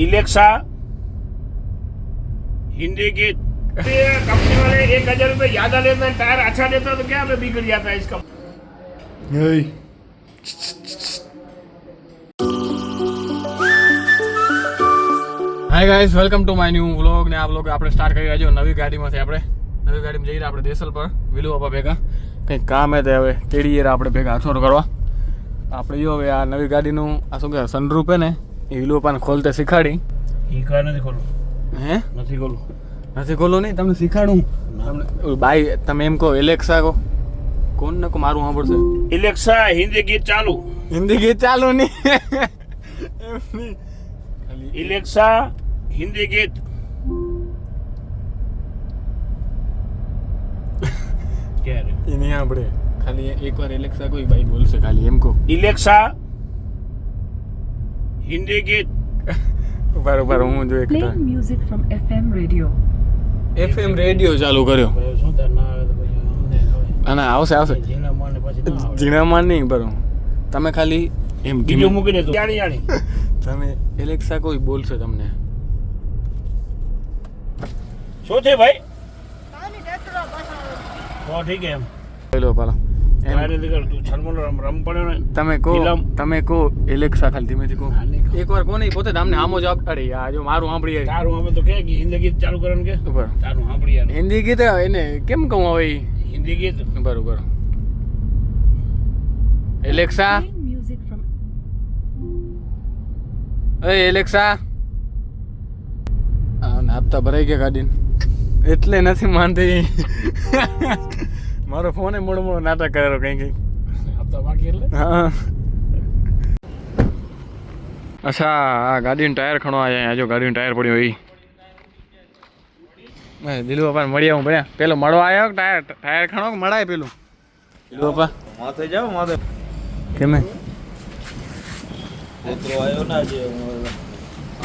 इलेक्सा हिंदी गीत कंपनी वाले 1,000 रुपये ज्यादा लेते हैं, टायर अच्छा देता तो क्या हमें बिगड़ जाता है इसका। Hi guys, welcome to my new vlog. ને આ વ્લોગ આપણે સ્ટાર્ટ કરી રહ્યા છીએ નવી ગાડીમાંથી. આપણે નવી ગાડીમાં જઈ રહ્યા આપણે દેસલ પર વિલુ બાપા ભેગા. કંઈક કામ હે તે હવે તેડીએ આપણે ભેગા અક્ષરો કરવા. આપણે જો હવે આ નવી ગાડીનું આ શું કહેવાય સનરૂફ હે ને એ વિલુ બાપાને ખોલતે શીખાડી. એ કાર નથી ખોલું, હે નથી ખોલું, નથી ખોલો નહીં, તમને શીખાડું. તમને બાઈ તમે એમ કહો એલેક્સા કહો, કોણ ને કો મારું સાંભળશે. इलेक्सा हिंदी गीत चालू, હિન્દી ગીત ચાલુ નહીં એમ નહીં. इलेक्सा हिंदी गीत। क्या रे? એ નહીં સાંભળે, ખાલી એકવાર એલેક્સા કોઈ બાઈ બોલશે ખાલી એમ કહો. इलेक्सा हिंदी गीत। ઉભા ઉભા હું જો એક Playing music from FM radio. FM radio ચાલુ કર્યો. શું તાર ના આવે તો પછી અમને હવે અને આવશે આવશે જીના માને પછી ના આવે. જીણામાં નહીં બરો. તમે ખાલી એમ બીજું મૂકી દે તું. જાણી જાણી તમે એલેક્સા કોઈ બોલશે તમને. શું છે ભાઈ? તો ઠીક હે એમ પેલો પાલો એમ મારે દીકર તું છલમલો રમ પડ્યો ને તમે કહો ફિલ્મ. તમે કહો એલેક્સા ખાલી ધીમેથી કહો. હા, નહીં કહો. એકવાર કહો નહીં પોતે તમને આમો જવાબ. અરે યાર જો મારું સાંભળી આવી. તારું અમે તો કે હિન્દી ગીત ચાલુ કરવાનું કે ઉપર તારું સાંભળી યાર હિન્દી ગીત એને કેમ કહું હવે હિન્દી ગીત બરોબર. Alexa Playing music from A Alexa હપ્તા ભરાઈ ગયા ગાડીને એટલે નથી માનતી. મારો ફોને મોડો મોડો નાટક કરેલો કંઈ કંઈ. હપ્તા બાકી એટલે હા અચ્છા આ ગાડીનું ટાયર ખણવા આવ્યા. જો ગાડીનું ટાયર પડ્યું એ દિલુ બાપા મળ્યા હું ભણ્યા પેલો મળવા આવ્યો ટાયર ટાયર ખણો કે મળાય પેલું દિલુ બાપા માથે જાવ માથે કેમે મિત્રો આવ્યો ના જે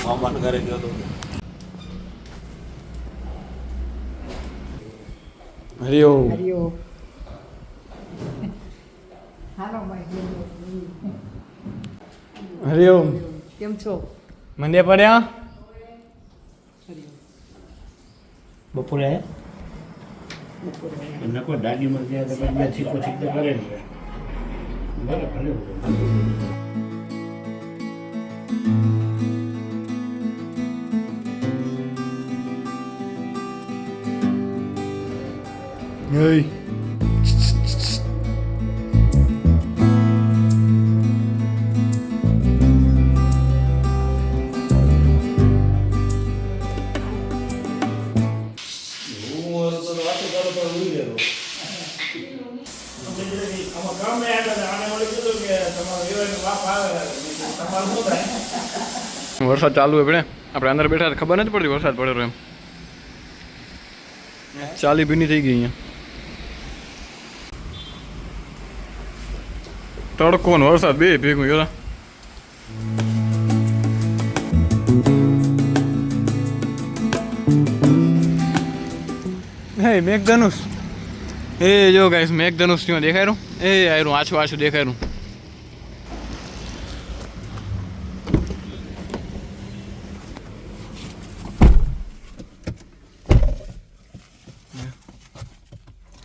મામાને ઘરે ગયો તો હરિયો હરિયો કેમ છો? મંદિર પડ્યા બપોરે આયા એમને કોઈ દાદી માં ગયા તો બે છીકો છીકો કરે ને ભલે ભલે Hey. વરસાદ ચાલુ હે આપણે અંદર બેઠા ખબર નથી પડતી વરસાદ પડ્યો એમ. ચાલી ભીની થઈ ગઈ અહીંયા. તડકો ને વરસાદ બે ભેગું ગયો. હે મેઘધનુષ એ જો ગાઈસ મેઘધનુષ ત્યાં દેખાય એ આયરું આછું આછું દેખાય.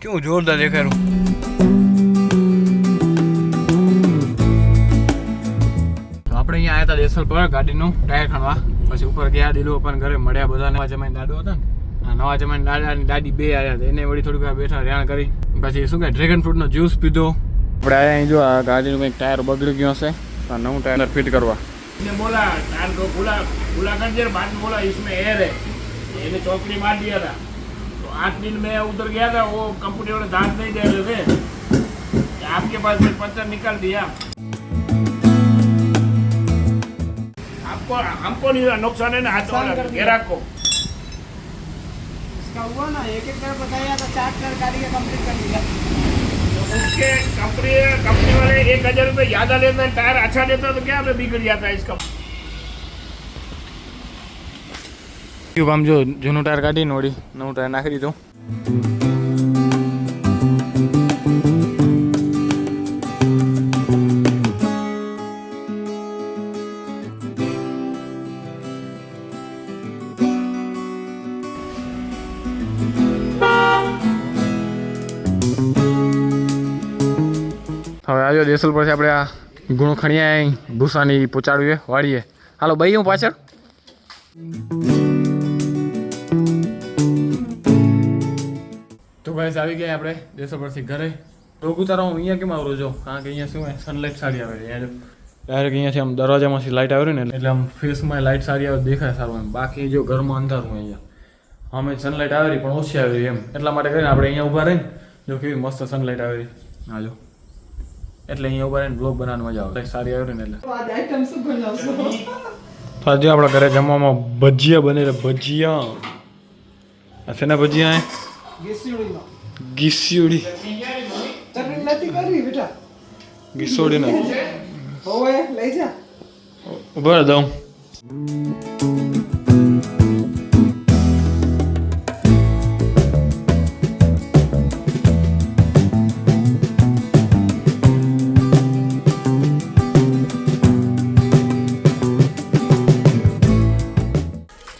કેવું જોરદાર દેખાય. આપણે અહીંયા આવ્યા હતા દેસલ પર ગાડીનું ટાયર ખાણવા. પછી ઉપર ગયા દિલુ પણ ઘરે મળ્યા બધા નવા જમાઈને દાદો હતા ને આ નવા જમાઈને દાદા અને દાદી બે આવ્યા હતા. એને વળી થોડીક વાર બેઠા રેણ કરી પછી શું કહે ડ્રેગન ફ્રૂટનો જ્યુસ પીધો. આપણે આવ્યા અહીં જો આ ગાડીનું કંઈક ટાયર બગડી ગયો હશે આ નવું ટાયર ફિટ કરવા. ने बोला टायर को खुला खुला कर दिया, बाद में बोला इसमें एयर है, ये चौकड़ी मार दिया था। तो 8 दिन में उधर गया था, वो कंपनी वाले दांत नहीं दे रहे थे कि आपके पास से पंचर निकाल दिया। आपको हमको नहीं हुआ नुकसान है ना, हाथ वाला ग्राहक को। इसका हुआ ना, एक एक कर बताया था, 4 कर गाड़ी का कंप्लीट कर दिया। उसके कंपनी वाले 1,000 रुपये ज्यादा लेते हैं, टायर अच्छा देता तो क्या हमें बिगड़ जाता है इसका। આમ જો જૂનું ટાયર કાઢીને વળી નવું ટાયર નાખી દીધું. હવે આવ્યો દેસલ પરથી આપણે આ ગુણ ખણિયા ભૂસાની પહોંચાડવીએ વાળીએ. હાલો ભાઈ હું પાછળ. તો ગાઈસ આવી ગયા આપણે દેસલ પરથી ઘરે. રોગ ઉતારો હું અહીંયા કેમ આવરો જો કારણ કે અહીંયા શું સનલાઇટ સારી આવે છે. અહીંયા ડાયરેક્ટ અહીંયાથી આમ દરવાજામાંથી લાઇટ આવે ને એટલે આમ ફેસમાં લાઇટ સારી આવે દેખાય સારું એમ. બાકી જો ઘરમાં અંધારું અહીંયા અમે સનલાઇટ આવે રહી પણ ઓછી આવે રહી એમ. એટલા માટે કરીને આપણે અહીંયા ઊભા રહીને જો કેવી મસ્ત સનલાઇટ આવે રહી. હા જો એટલે અહીંયા ઊભા રહીને બ્લોગ બનાવવાની મજા આવે. સારી આવે ને એટલે आज आइटम सब बनावशो તો આજે આપણા ઘરે જમવામાં ભજીયા બને છે. ભજીયા આ શેના ભજીયા घिसुड़ी नो ગીસ્યુડી चटनी નથી કરવી બેટા ગીસોડીને હોવે લઈ જા ઉભા રહો દઉં.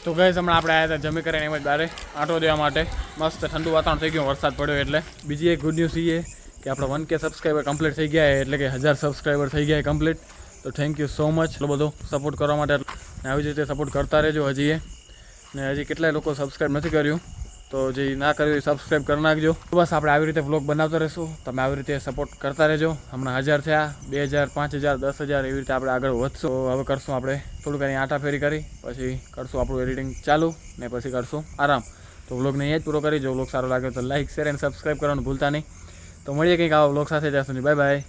તો ગાઈસ હમણાં આપણે આવ્યા હતા જમી કરીને એમ જ બારે આંટો દેવા માટે. મસ્ત ઠંડુ વાતાવરણ થઈ ગયું, વરસાદ પડ્યો એટલે. બીજી એક ગુડ ન્યૂઝ એ કે આપણા 1K સબસ્ક્રાઈબર કમ્પ્લીટ થઈ ગયા એટલે કે 1000 સબસ્ક્રાઈબર થઈ ગયા કમ્પ્લીટ. તો થેન્ક યુ સો મચ એટલો બધો સપોર્ટ કરવા માટે. ને આવી જ રીતે સપોર્ટ કરતા રહેજો હજી ને હજી કેટલાય લોકો સબસ્ક્રાઈબ નથી કર્યું તો જે ના કર્યું એ સબસ્ક્રાઈબ કરી નાખજો. બસ આપણે આવી રીતે વ્લોગ બનાવતા રહીશું, તમે આવી રીતે સપોર્ટ કરતા રહેજો. હમણાં 1000 થયા, 2000, 5000, 10000 એવી રીતે આપણે આગળ વધશું. હવે કરશું આપણે થોડુંક અહીં આટા ફેરી કરી પછી કરશું આપણું એડિટિંગ ચાલુ ને પછી કરશું આરામ. તો વ્લોગને અહીંયા જ પૂરો કરી. જો વ્લોગ સારો લાગે તો લાઈક, શેર અને સબસ્ક્રાઈબ કરવાનું ભૂલતા નહીં. તો મળીએ કંઈક આવા વ્લોગ સાથે. જ્યાં સુધી બાય બાય.